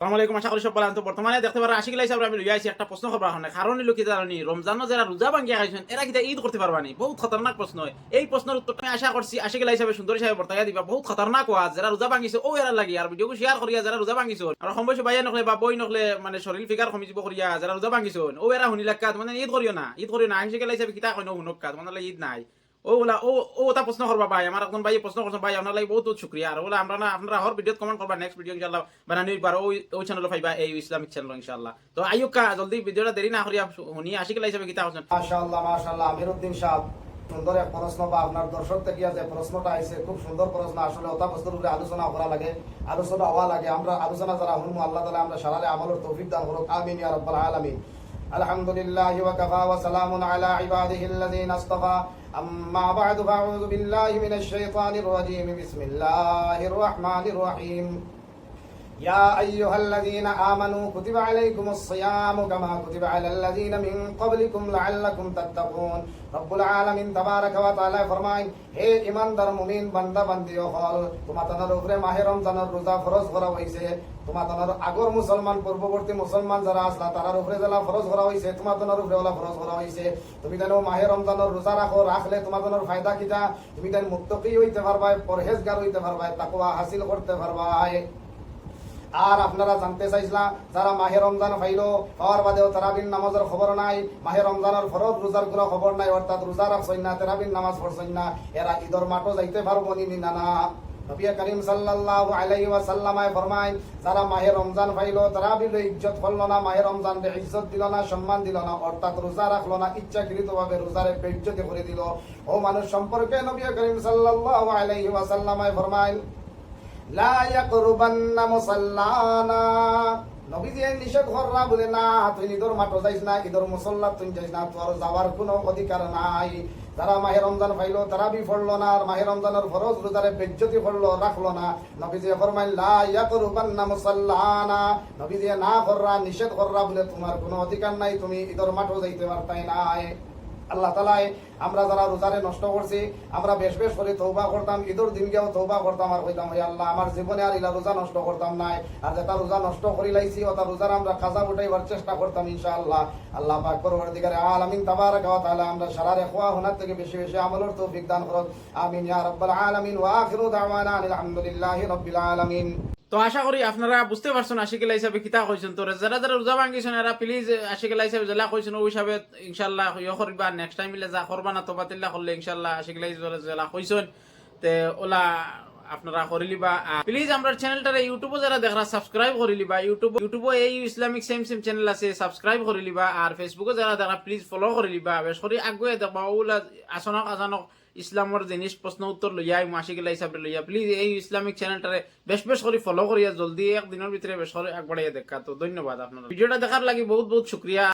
আসসালামু আলাইকুম, আশা করি সব ভালো আছেন। তো বর্তমানে দেখতে পারা আশিক লাই সাহেব আমি লইয়া আইছি একটা প্রশ্ন করবার কারণে। কারণ হইলো কি জানি রমজানও যারা রোজা ভাঙ্গিয়া খাইছেন এরা কিতা ঈদ করতে পারবানি? বহুত খতরনাক প্রশ্ন। এই প্রশ্নের উত্তর আমি আশা করছি আশিক লাই সাহেব সুন্দর সাহেব বর্তাইয়া দিবা। বহুত খতরনাক ওয়াজ যারা রোজা ভাঙ্গিছে ও এরা লাগি আর ভিডিওকে শেয়ার করিয়া যারা রোজা ভাঙ্গিছে আর কম বয়সী ভাইয়া নকলে বা বই নকলে মানে শরীর ফিগার কমি যাব করিয়া যারা রোজা ভাঙ্গিছে ও এরা শুনি লাগাত মানে ঈদ করিও না, ঈদ করিও না। আশিক লাই সাহেব কিতা কইনো হুনক কাজ মানে ঈদ নাই। ও ওলা ও ওটা প্রশ্ন করবা ভাই, আমার একজন ভাই প্রশ্ন করছেন ভাই, আপনার লাগি বহুত বহুত শুকরিয়া। আর ওলা আমরা না আপনারা হর ভিডিওত কমেন্ট করবা, নেক্সট ভিডিও ইনশাআল্লাহ বানানি পারো ওই চ্যানেলে পাইবা, এই ইসলামিক চ্যানেল ইনশাআল্লাহ। তো আইয়ুকা জলদি ভিডিওটা দেরি না করিয়া শুনি আশিক লাই সাহেব কিতা করছেন। মাশাআল্লাহ মাশাআল্লাহ আমিরউদ্দিন সাহেব সুন্দর এক প্রশ্ন বা আপনার দর্শক থেকে যে প্রশ্নটা আইছে খুব সুন্দর প্রশ্ন। আসলে ওটা বস্তুর উপরে আলোচনা করা লাগে, আলোচনা হওয়া লাগে। আমরা আলোচনা যারা শুনবো আল্লাহ তাআলা আমরা সারারে আমলের তৌফিক দান করুক, আমিন ইয়া রাব্বাল আলামিন। আলহামদুলিল্লাহ ওয়া কাফা ওয়া সালামুন আলা ইবাদিহিল্লাযিনা ইসতাফা আম্মা বা'দু ফাআউযু বিল্লাহি মিনাশ শাইতানির রাজীম বিসমিল্লাহির রাহমানির রহিম يا أيها الذين آمنوا كتب عليكم الصيام كما كتب على الذين من قبلكم لعلكم تتقون। رب العالمين تبارك وتعالى ফরমায়, হে ঈমানদার মুমিন বান্দা বান্দিও হল, তোমাদের উপরে মাহে রমজানের রোজা ফরজ করা হইছে। তোমাদের আগর মুসলমান পূর্ববর্তী মুসলমান যারা আসলা তারার উপরে যারা ফরজ করা হইছে তোমাদের উপরে ওলা ফরজ করা হইছে। তুমি জানো মাহে রমজানের রোজা রাখো, রাখলে তোমাদের ফায়দা কিটা? তুমি জানো মুত্তাকি হইতে পারবা, পরহেজগার হইতে পারবা, তাকওয়া হাসিল করতে পারবা। আর আপনারা জানতে চাইছিলা যারা মাহে রমজান পাইলো পাওয়ার বাদেও তারাবির নামাজের খবর নাই, মাহে রমজানের ফরজ রোজার কোনো খবর নাই, অর্থাৎ রোজা রাখছেন না, তারাবির নামাজ পড়ছেন না, এরা ঈদর মাঠও যাইতে পারবো নি না? না, নবী করিম সাল্লাল্লাহু আলাইহি ওয়াসাল্লাম ফরমায়, যারা মাহে রমজান পাইলো তারাবির ইজ্জত করলো না, মাহে রমজান ইজ্জত দিল না, সম্মান দিল না, অর্থাৎ রোজা রাখলো না, ইচ্ছাকৃতভাবে রোজারে বেইজ্জতি করে দিল, ও মানুষ সম্পর্কে নবী করিম সাল্লাল্লাহু আলাইহি ওয়াসাল্লাম ফরমায়, লা ইয়াকরুবান্না মুসাল্লানা। নবীজি নিষেধ কররা বলে না তুই ঈদর মাঠে যাইস না, ঈদর মুসল্লা তুই যাইস না, তোর যাওয়ার কোনো অধিকার নাই। যারা মাহে রমজান পাইলো তারাবি পড়লো না আর মাহে রমজানের ফরজ রোজারে বেজ্জতি করলো, রাখলো না, নবীজি ফরমাইল লা ইয়াকরুবান্না মুসাল্লানা। নবীজি না কররা, নিষেধ কররা বলে তোমার কোনো অধিকার নাই, তুমি ঈদর মাঠে যাইতে পারতাই নাই। আল্লাহ তাআলা আমরা যারা রোজারে নষ্ট করছি আমরা বেশ বেশ করে তওবা করতাম, ঈদের দিন গিয়েও তওবা করতাম আর কইতাম, হে আল্লাহ আমার জীবনে আর ইলা রোজা নষ্ট করতাম নাই, আর যেটা রোজা নষ্ট করি লাইছি ওটা রোজার আমরা কাজা উঠাইবার চেষ্টা করতাম ইনশাআল্লাহ। আল্লাহ পাক পরবর্তীকালে আলামিন তাবারাক ওয়া তাআলা আমরা সারারে খোয়া হুনার থেকে বেশি বেশি আমলের তৌফিক দান করুন, আমিন ইয়া রাব্বাল আলামিন। ওয়া আখিরু দাওয়ানা আলহামদুলিল্লাহি রাব্বিল আলামিন। তো আশা করি আপনারা বুঝতে পারছেন আশিক লাই সাহেব কিতা কইছেন। তো যারা যারা রোজা ভাঙ্গিছেন এরা প্লিজ আশিক লাই সাহেব জেলা কইছেন ওই হিসাবে ইনশাআল্লাহ ইয়ে করবা, নেক্সট টাইম মিলে যা করবা না তোবাতিল্লা করলে ইনশাআল্লাহ আশিক লাই জেলা কইছেন তে ওলা আপনারা করিলিবা। প্লিজ আমরা চ্যানেলটারে ইউটিউবে যারা দেখরা সাবস্ক্রাইব করিলিবা, ইউটিউবে এই ইসলামিক সেম চ্যানেল আছে সাবস্ক্রাইব করিলিবা, আর ফেসবুকে যারা দেখরা প্লিজ ফলো করিলিবা। বেশ করে আগুয়ে দেখবা ওলা আচানক আচানক ইসলামের জিনিস প্রশ্ন উত্তর লইয়া আশিক লাই সাহেব লইয়া প্লিজ এই ইসলামিক চ্যানেলটারে বেশ বেশ করে ফলো করিয়া জলদি একদিনের ভিতরে বেশ করে আগবাড়াইয়া দেখা। তো ধন্যবাদ আপনারা ভিডিওটা দেখার লাগি, বহুত বহুত শুক্রিয়া।